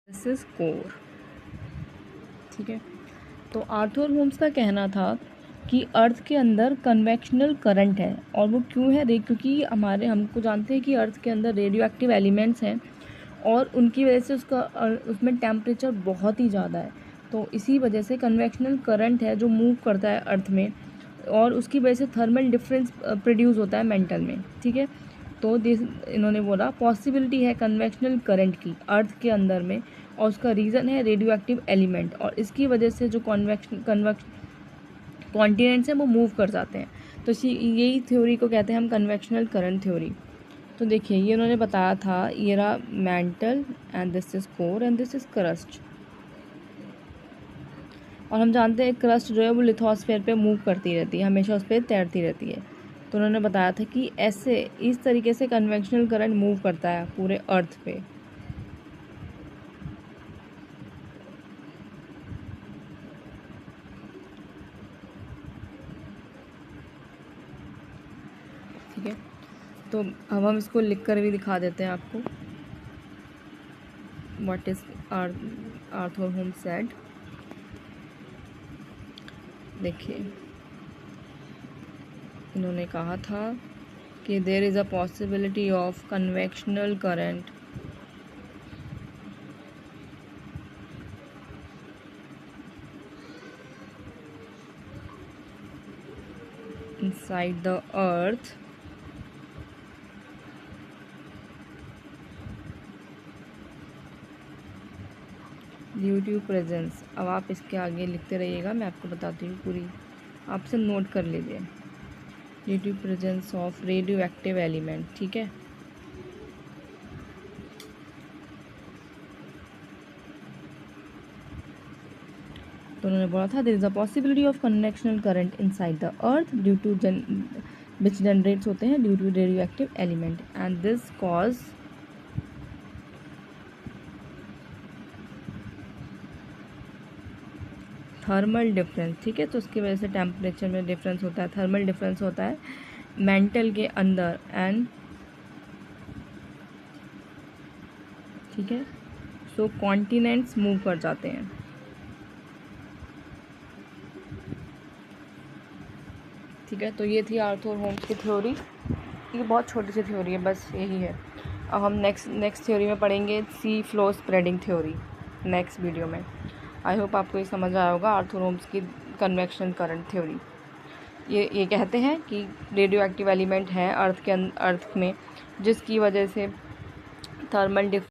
This is core. ठीक है, तो आर्थर होम्स का कहना था कि अर्थ के अंदर कन्वेक्शनल करंट है, और वो क्यों है क्योंकि हमको जानते हैं कि अर्थ के अंदर रेडियो एक्टिव एलिमेंट्स हैं और उनकी वजह से उसमें टेम्परेचर बहुत ही ज़्यादा है, तो इसी वजह से कन्वेक्शनल करंट है जो मूव करता है अर्थ में, और उसकी वजह से थर्मल डिफरेंस प्रोड्यूस होता है मेंटल में। ठीक है, तो इन्होंने बोला पॉसिबिलिटी है कन्वेक्शनल करंट की अर्थ के अंदर में, और उसका रीज़न है रेडियो एक्टिव एलिमेंट, और इसकी वजह से जो कॉन्टिनेंट्स हैं वो मूव कर जाते हैं, तो यही थ्योरी को कहते हैं हम कन्वेक्शनल करंट थ्योरी। तो देखिए ये उन्होंने बताया था, ये रहा mental and this is core and this is crust, और हम जानते हैं क्रस्ट जो है वो लिथोस्फेयर पे मूव करती रहती है, हमेशा उस पर तैरती रहती है। तो उन्होंने बताया था कि ऐसे इस तरीके से कन्वेक्शनल करंट मूव करता है पूरे अर्थ पे। ठीक है, तो अब हम इसको लिख कर भी दिखा देते हैं आपको, what is Arthur Holmes said. देखिए इन्होंने कहा था कि there is a possibility of convectional current inside the earth due to presence. अब आप इसके आगे लिखते रहिएगा, मैं आपको बताती हूँ पूरी, आपसे नोट कर लीजिए। Due to presence of radioactive element. ठीक है, तो उन्होंने बोला था there is a possibility of convectional current inside the earth due to which generates होते हैं due to radioactive element, and this cause thermal difference. ठीक है, तो उसकी वजह से टेम्परेचर में डिफरेंस होता है, थर्मल डिफरेंस होता है मेंटल के अंदर, एंड ठीक है, सो कॉन्टिनेंट्स मूव कर जाते हैं। ठीक है, तो ये थी आर्थर होम्स की थ्योरी, ये बहुत छोटी सी थ्योरी है, बस यही है। अब हम नेक्स्ट थ्योरी में पढ़ेंगे sea floor spreading theory next video में। आई होप आपको ये समझ आया होगा आर्थर होम्स की कन्वेक्शन करंट थ्योरी। ये कहते हैं कि रेडियो एक्टिव एलिमेंट है अर्थ में, जिसकी वजह से थर्मल